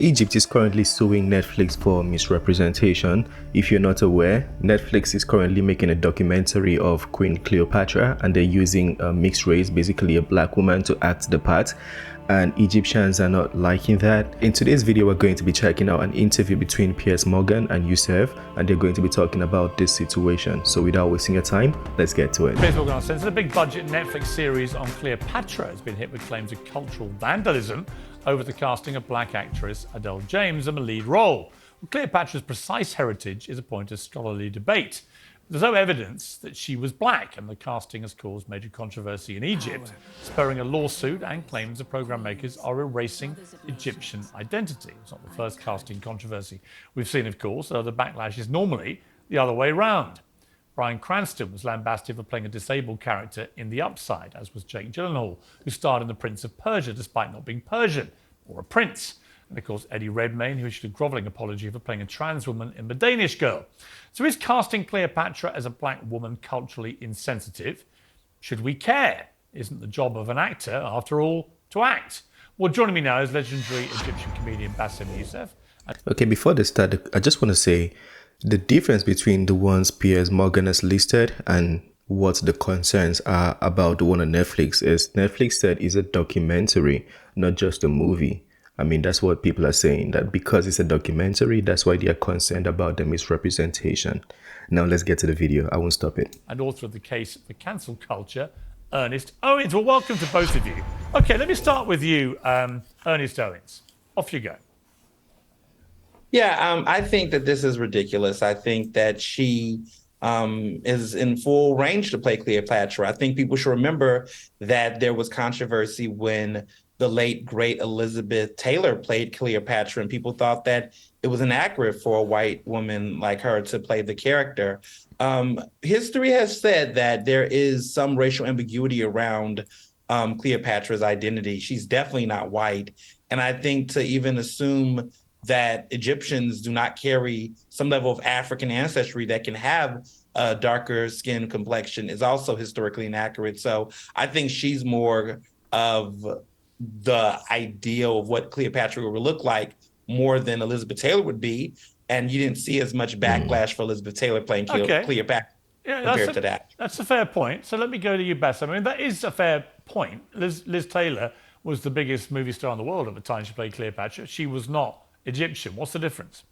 Egypt is currently suing Netflix for misrepresentation. If you're not aware, Netflix is currently making a documentary of Queen Cleopatra and they're using a mixed race, basically a black woman, to act the part. And Egyptians are not liking that. In today's video, we're going to be checking out an interview between Piers Morgan and Youssef, and they're going to be talking about this situation. So without wasting your time, let's get to it. Piers Morgan on Sense. The big budget Netflix series on Cleopatra has been hit with claims of cultural vandalism over the casting of black actress Adele James in the lead role. Well, Cleopatra's precise heritage is a point of scholarly debate. There's no evidence that she was black, and the casting has caused major controversy in Egypt, spurring a lawsuit and claims the program makers are erasing Egyptian identity. It's not the first casting controversy we've seen, of course, though the backlash is normally the other way round. Bryan Cranston was lambasted for playing a disabled character in The Upside, as was Jake Gyllenhaal, who starred in The Prince of Persia despite not being Persian or a prince. And of course, Eddie Redmayne, who issued a grovelling apology for playing a trans woman in The Danish Girl. So is casting Cleopatra as a black woman culturally insensitive? Should we care? Isn't the job of an actor, after all, to act? Well, joining me now is legendary Egyptian comedian Bassem Youssef. Okay, before they start, I just want to say the difference between the ones Piers Morgan has listed and what the concerns are about the one on Netflix is Netflix said it's a documentary, not just a movie. I mean, that's what people are saying, that because it's a documentary, that's why they are concerned about the misrepresentation. Now let's get to the video. I won't stop it. And author of The Case for Cancel Culture, Ernest Owens. Well, welcome to both of you. Okay, let me start with you, Ernest Owens. Off you go. Yeah, I think that this is ridiculous. I think that she is in full range to play Cleopatra. I think people should remember that there was controversy when the late, great Elizabeth Taylor played Cleopatra, and people thought that it was inaccurate for a white woman like her to play the character. History has said that there is some racial ambiguity around Cleopatra's identity. She's definitely not white. And I think to even assume that Egyptians do not carry some level of African ancestry that can have a darker skin complexion is also historically inaccurate. So I think she's more of the ideal of what Cleopatra would look like more than Elizabeth Taylor would be. And you didn't see as much backlash for Elizabeth Taylor playing Cleopatra compared to that. That's a fair point. So let me go to you, Bess. I mean, that is a fair point. Liz Taylor was the biggest movie star in the world at the time she played Cleopatra. She was not Egyptian. What's the difference?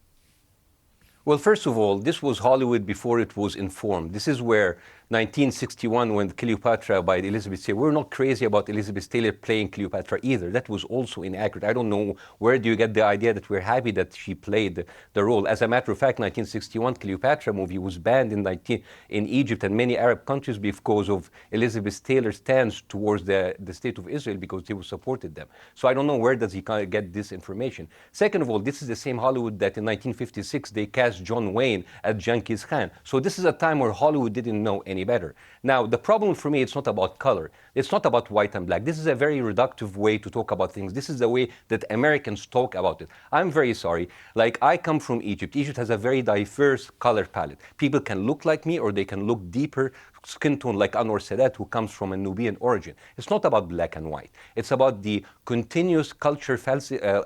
Well, first of all, this was Hollywood before it was informed. This is where 1961, when Cleopatra by Elizabeth Taylor, we're not crazy about Elizabeth Taylor playing Cleopatra either. That was also inaccurate. I don't know where do you get the idea that we're happy that she played the role. As a matter of fact, 1961 Cleopatra movie was banned in Egypt and many Arab countries because of Elizabeth Taylor's stance towards the state of Israel, because they supported them. So I don't know where does he get this information. Second of all, this is the same Hollywood that in 1956 they cast John Wayne as Genghis Khan. So this is a time where Hollywood didn't know any better. Now, the problem for me, it's not about color. It's not about white and black. This is a very reductive way to talk about things. This is the way that Americans talk about it. I'm very sorry. Like, I come from Egypt. Egypt has a very diverse color palette. People can look like me or they can look deeper skin tone like Anwar Sadat, who comes from a Nubian origin. It's not about black and white. It's about the continuous culture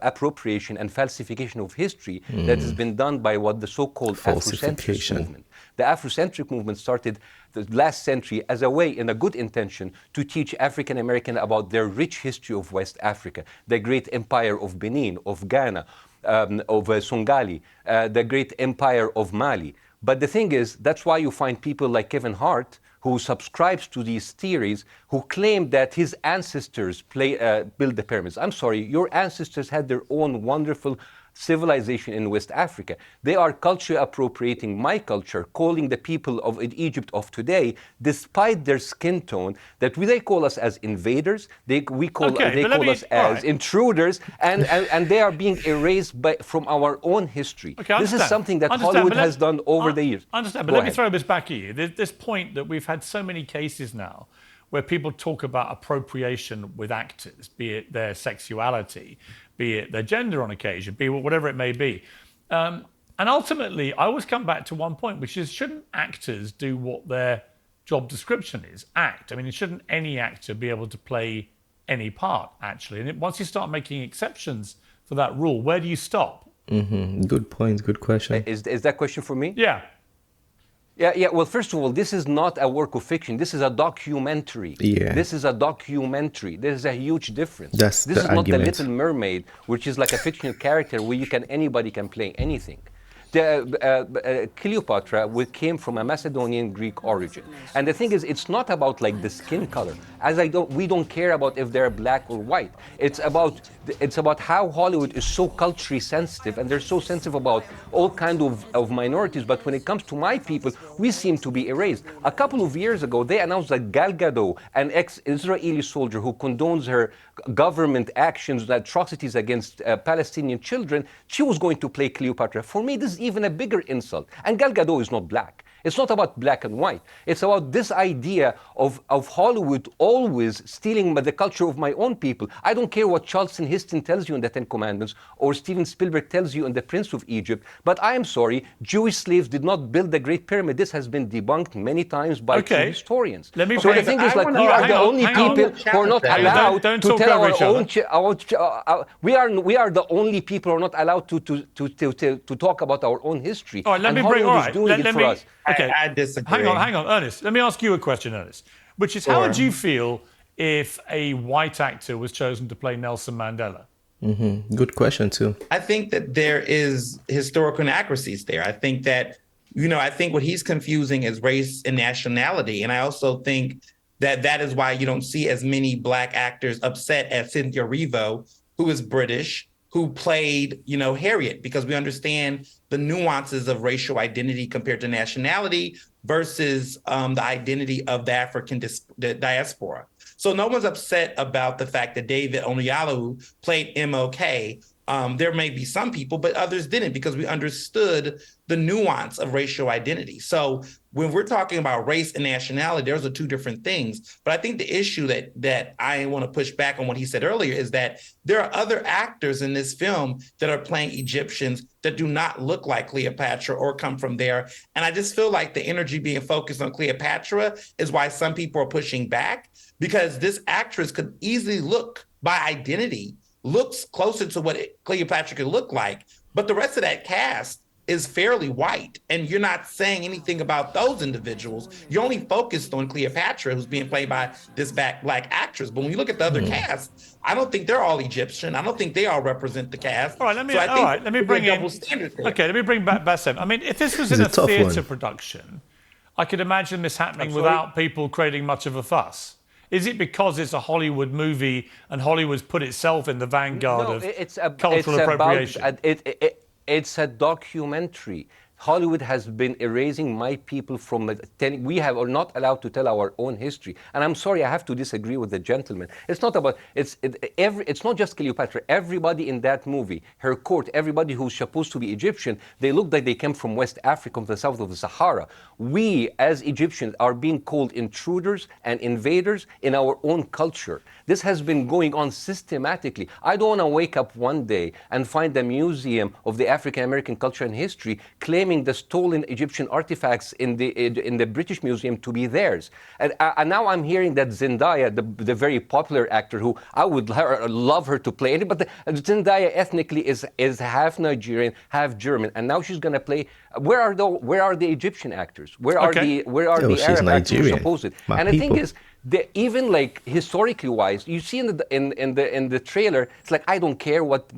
appropriation and falsification of history that has been done by what the so-called Afrocentric movement. The Afrocentric movement started the last century as a way, in a good intention, to teach African American about their rich history of West Africa, the great empire of Benin, of Ghana, of Songhali, the great empire of Mali. But the thing is, that's why you find people like Kevin Hart, who subscribes to these theories, who claim that his ancestors built the pyramids. I'm sorry, your ancestors had their own wonderful civilization in West Africa. They are culture appropriating my culture, calling the people of Egypt of today, despite their skin tone, that they call us as invaders, they call us as intruders, and they are being erased from our own history. Okay, this is something that Hollywood has done over the years. I understand, but let me throw this back at you. There's this point that we've had so many cases now where people talk about appropriation with actors, be it their sexuality, be it their gender on occasion, be it whatever it may be. And ultimately, I always come back to one point, which is, shouldn't actors do what their job description is? Act. I mean, shouldn't any actor be able to play any part, actually? And once you start making exceptions for for that rule. Where do you stop? Good point. Good question. Is that question for me? Yeah. Yeah. Well, first of all, this is not a work of fiction. This is a documentary. Yeah. This is a documentary. There's a huge difference. That's this the is not the argument. Little Mermaid, which is like a fictional character where anybody can play anything. Cleopatra came from a Macedonian Greek origin, and the thing is, it's not about like the skin color. We don't care about if they're black or white. It's about how Hollywood is so culturally sensitive, and they're so sensitive about all kind of minorities. But when it comes to my people, we seem to be erased. A couple of years ago, they announced that Gal Gadot, an ex-Israeli soldier who condones her government actions, atrocities against Palestinian children, she was going to play Cleopatra. For me, this is even a bigger insult. And Gal Gadot is not black. It's not about black and white. It's about this idea of Hollywood always stealing the culture of my own people. I don't care what Charlton Heston tells you in the Ten Commandments or Steven Spielberg tells you in The Prince of Egypt, but I am sorry, Jewish slaves did not build the Great Pyramid. This has been debunked many times by true historians. Let me so the thing is, like, we are the only people who are not allowed to tell our own. We are the only people who are not allowed to talk about our own history. All right, let me Hollywood bring. All is right, doing it for us. Okay. I disagree. Hang on, Ernest. Let me ask you a question, Ernest, which is, how would you feel if a white actor was chosen to play Nelson Mandela? Good question too. I think that there is historical inaccuracies there. I think that, I think what he's confusing is race and nationality. And I also think that is why you don't see as many black actors upset as Cynthia Erivo, who is British, who played, Harriet, because we understand the nuances of racial identity compared to nationality versus the identity of the African diaspora. So no one's upset about the fact that David Oyelowo played MLK. There may be some people, but others didn't, because we understood the nuance of racial identity. So when we're talking about race and nationality, those are two different things. But I think the issue that I want to push back on what he said earlier is that there are other actors in this film that are playing Egyptians that do not look like Cleopatra or come from there. And I just feel like the energy being focused on Cleopatra is why some people are pushing back, because this actress could easily look, by identity, looks closer to what Cleopatra could look like. But the rest of that cast is fairly white, and you're not saying anything about those individuals. You're only focused on Cleopatra, who's being played by this black actress. But when you look at the other cast, I don't think they're all Egyptian. I don't think they all represent the cast. All right, let me bring in. Okay, let me bring back Bassem. I mean, if this was in a theatre production, I could imagine this happening without people creating much of a fuss. Is it because it's a Hollywood movie and Hollywood's put itself in the vanguard of cultural appropriation? It's a documentary. Hollywood has been erasing my people from we are not allowed to tell our own history. And I'm sorry, I have to disagree with the gentleman. It's not about, it's not just Cleopatra. Everybody in that movie, her court, everybody who's supposed to be Egyptian, they look like they came from West Africa, from the south of the Sahara. We, as Egyptians, are being called intruders and invaders in our own culture. This has been going on systematically. I don't want to wake up one day and find the Museum of the African American Culture and History claiming the stolen Egyptian artifacts in the British Museum to be theirs. And now I'm hearing that Zendaya, the very popular actor, who I would love her to play it, but Zendaya ethnically is half Nigerian, half German, and now she's going to play. Where are the Egyptian actors? Where are the Arab actors supposed? And the thing is, even like historically wise, you see in the trailer, it's like, I don't care what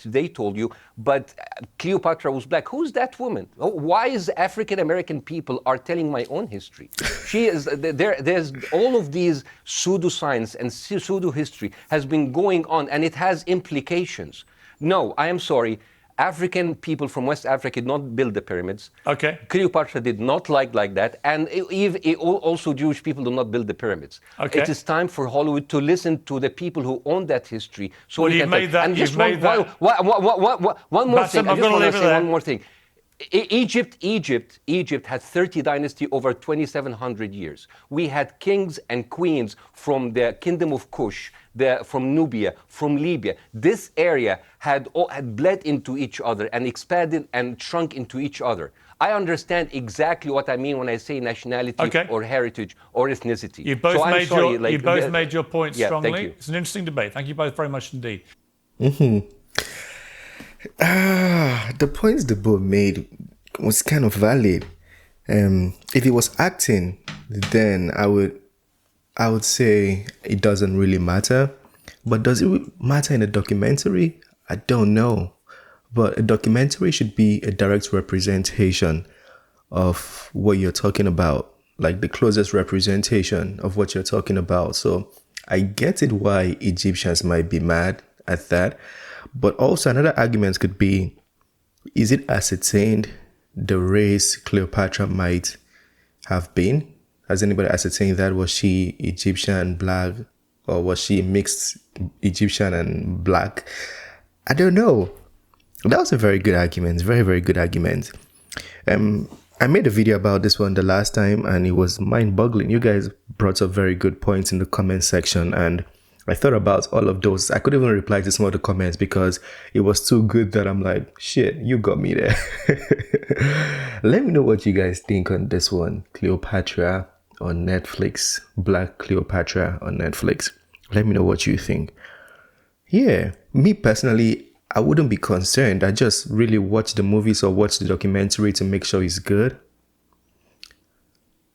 they told you, but Cleopatra was black. Who's that woman? Why is African American people are telling my own history? There's all of these pseudoscience and pseudo history has been going on, and it has implications. No, I am sorry. African people from West Africa did not build the pyramids. Okay. Cleopatra did not like that. And also Jewish people do not build the pyramids. Okay. It is time for Hollywood to listen to the people who own that history. So well, you've made that. One more thing. I just want to say one more thing. Egypt had 30 dynasty over 2,700 years. We had kings and queens from the kingdom of Kush, from Nubia, from Libya. This area had bled into each other and expanded and shrunk into each other. I understand exactly what I mean when I say nationality or heritage or ethnicity. You both made your point strongly. Thank you. It's an interesting debate. Thank you both very much indeed. The points the book made was kind of valid. If it was acting, then I would say it doesn't really matter. But does it matter in a documentary? I don't know. But a documentary should be a direct representation of what you're talking about, like the closest representation of what you're talking about. So I get it why Egyptians might be mad at that. But also another argument could be, is it ascertained the race Cleopatra might have been? Has anybody ascertained that? Was she Egyptian, black, or was she mixed Egyptian and black? I don't know. That was a very good argument. Very, very good argument. I made a video about this one the last time and it was mind-boggling. You guys brought up very good points in the comment section and I thought about all of those. I couldn't even reply to some of the comments because it was too good that I'm like, shit, you got me there. Let me know what you guys think on this one. Cleopatra on Netflix. Black Cleopatra on Netflix. Let me know what you think. Yeah, me personally, I wouldn't be concerned. I just really watch the movies or watch the documentary to make sure it's good.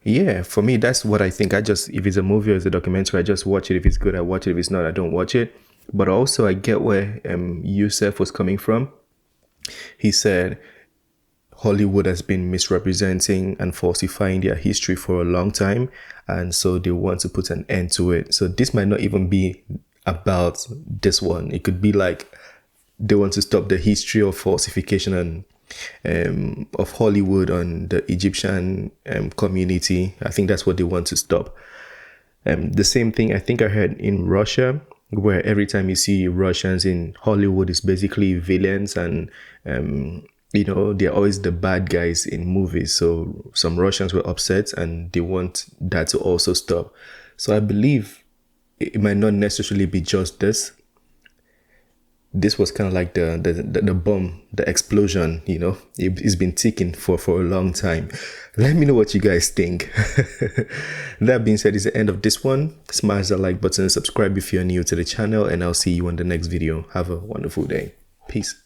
Yeah, for me, that's what I think. If it's a movie or it's a documentary, I just watch it. If it's good, I watch it. If it's not, I don't watch it. But also, I get where Youssef was coming from. He said Hollywood has been misrepresenting and falsifying their history for a long time. And so they want to put an end to it. So this might not even be about this one. It could be like they want to stop the history of falsification and of Hollywood on the Egyptian community. I think that's what they want to stop. The same thing I think I heard in Russia, where every time you see Russians in Hollywood, it's basically villains and, they're always the bad guys in movies. So some Russians were upset and they want that to also stop. So I believe it might not necessarily be just this. This was kind of like the bomb, the explosion, it's been ticking for a long time. Let me know what you guys think. That being said, it's the end of this one. Smash that like button, subscribe if you're new to the channel, and I'll see you on the next video. Have a wonderful day. Peace.